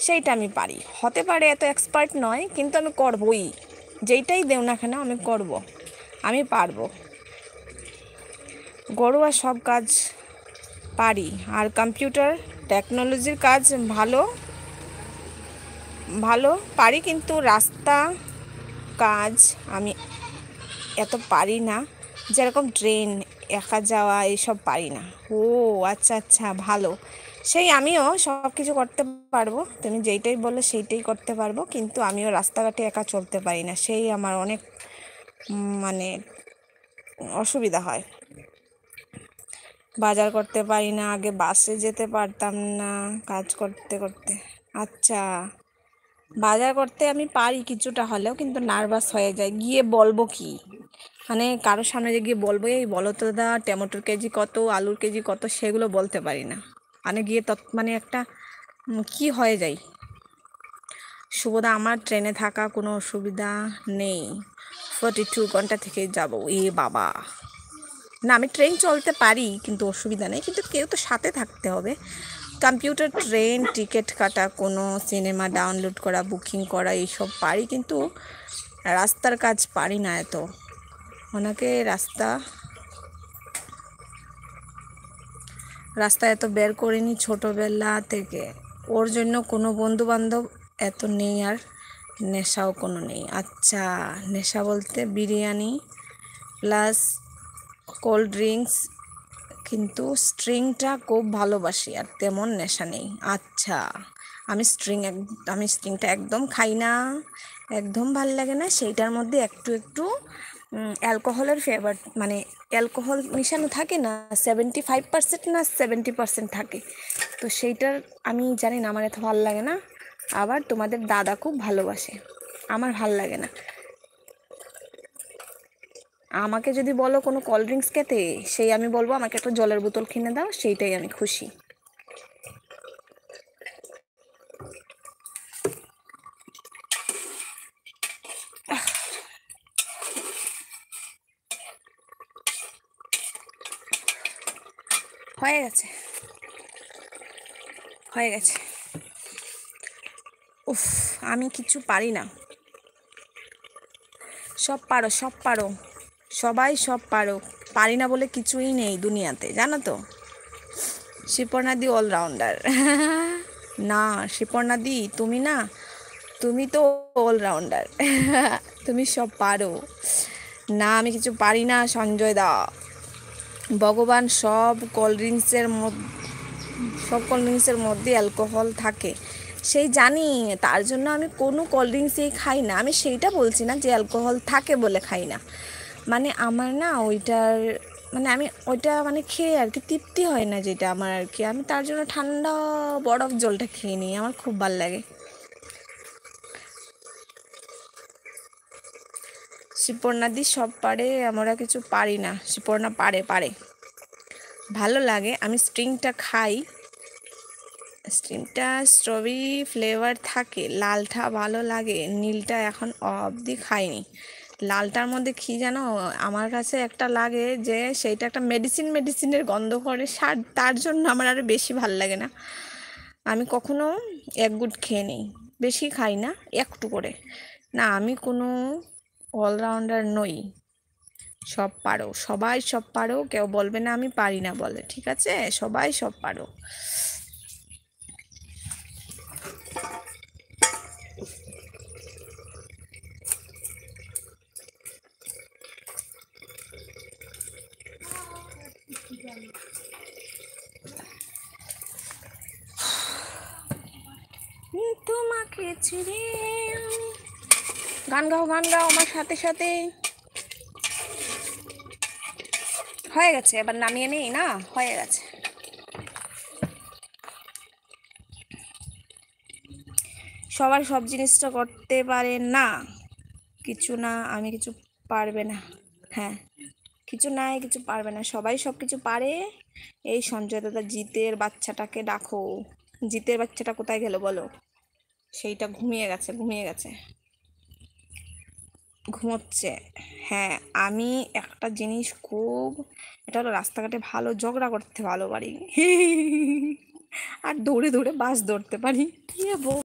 সেইটা আমি পারি। হতে পারে এত এক্সপার্ট নয়, কিন্তু আমি করবই। যেইটাই দেও না কেন আমি করব, আমি পারবো। ঘরোয়া সব কাজ পারি, আর কম্পিউটার টেকনোলজির কাজ ভালো ভালো পারি, কিন্তু রাস্তা কাজ আমি এত পারি না। যেরকম ট্রেন একা যাওয়া এইসব পারি না। ও আচ্ছা আচ্ছা, ভালো। সেই আমিও সব কিছু করতে পারবো, তুমি যেইটাই বলো সেইটাই করতে পারবো, কিন্তু আমিও রাস্তাঘাটে একা চলতে পারি না। সেই আমার অনেক মানে অসুবিধা হয়। বাজার করতে পারি না, আগে বাসে যেতে পারতাম না কাজ করতে করতে। আচ্ছা, বাজার করতে আমি পারি কিছুটা হলেও, কিন্তু নার্ভাস হয়ে যায়, গিয়ে বলবো কি, মানে কারোর সামনে যে গিয়ে বলবো এই বলো তো দাদা টমেটোর কেজি কত, আলুর কেজি কত, সেগুলো বলতে পারি না। মানে গিয়ে মানে একটা কি হয়ে যায়। শুভদা, আমার ট্রেনে থাকা কোনো অসুবিধা নেই, 42 ঘন্টা থেকে যাব। এ বাবা, না আমি ট্রেন চলতে পারি, কিন্তু অসুবিধা নেই, কিন্তু কেউ তো সাথে থাকতে হবে। কম্পিউটার, ট্রেন টিকিট কাটা, কোনো সিনেমা ডাউনলোড করা, বুকিং করা এইসব পারি, কিন্তু রাস্তার কাজ পারি না এত। ওনাকে রাস্তা এত বের করিনি ছোটোবেলা থেকে, ওর জন্য কোনো বন্ধু বান্ধব এত নেই, আর নেশাও কোনো নেই। আচ্ছা, নেশা বলতে বিরিয়ানি প্লাস কোল্ড ড্রিঙ্কস, কিন্তু স্ট্রিংটা খুব ভালোবাসি, আর তেমন নেশা নেই। আচ্ছা, আমি স্ট্রিংটা একদম খাই না, একদম ভাল লাগে না। সেইটার মধ্যে একটু একটু অ্যালকোহলের ফ্লেভার, মানে অ্যালকোহল মিশানো থাকে না, 75% না 70% থাকে, তো সেইটার আমি জানি না, আমার এত ভাল লাগে না। আবার তোমাদের দাদা খুব ভালোবাসে, আমার ভাল লাগে না। আমাকে যদি বলো কোনো কোল্ড ড্রিঙ্কস খেতে, সেই আমি বলবো আমাকে একটা জলের বোতল কিনে দাও, সেইটাই আমি খুশি। হয়ে গেছে, হয়ে গেছে। উফ, আমি কিছু পারি না। সব পারো, সব পারো, সবাই সব পারো, পারি না বলে কিছুই নেই দুনিয়াতে, জানো তো। শিপর্ণাদি অলরাউন্ডার। না শিপর্ণাদি, তুমি না, তুমি তো অলরাউন্ডার। তুমি সব পারো। না আমি কিছু পারি না সঞ্জয় দা। ভগবান, সব কোল্ড ড্রিঙ্কসের মধ্যে অ্যালকোহল থাকে, সেই জানি, তার জন্য আমি কোনো কোল্ড ড্রিঙ্কসই খাই না। আমি সেইটা বলছি না যে অ্যালকোহল থাকে বলে খাই না, মানে আমার না ওইটার, মানে আমি ওইটা মানে খেয়ে আর কি তৃপ্তি হয় না, যেটা আমার আর কি, আমি তার জন্য ঠান্ডা বরফ জলটা খেয়ে নিই, আমার খুব ভাল লাগে। শিপর্ণাদি সব পারে, আমরা কিছু পারি না। শিপর্ণা পারে, পারে, ভালো লাগে। আমি স্ট্রিংটা খাই, স্ট্রিংটা স্ট্রবেরি ফ্লেভার থাকে, লালটা ভালো লাগে, নীলটা এখন অবধি খাইনি। লালটার মধ্যে কী যেন আমার কাছে একটা লাগে, যে সেইটা একটা মেডিসিনের গন্ধ করে, তার জন্য আমার আরও বেশি ভাল লাগে না। আমি কখনো এক গুড খেয়ে নিই, বেশি খাই না, একটু করে। না আমি কোনো অলরাউন্ডার নই। সব পারো, সবাই সব পারো, কেউ বলবে না আমি পারি না বলে, ঠিক আছে? সবাই সব পারো। তোমাকে ছেড়ে আমি, গান গাও, গান গাও আমার সাথে সাথে। হয়ে গেছে, এবার নামিয়ে নেই না, হয়ে গেছে। সবাই সব জিনিসটা করতে পারে না, কিছু না, আমি কিছু পারবে না। হ্যাঁ, কিছু নাই, কিছু পারবে না, সবাই সব কিছু পারে। এই সঞ্জয় দাদা, জিতের বাচ্চাটাকে ডাকো। জিতের বাচ্চাটা কোথায় গেল বলো? সেইটা ঘুমিয়ে গেছে, ঘুমিয়ে গেছে, ঘুমোচ্ছে। হ্যাঁ, আমি একটা জিনিস খুব, এটা হলো রাস্তাঘাটে ভালো ঝগড়া করতে ভালো পারি। আর দৌড়ে দৌড়ে বাস ধরতে পারি। কি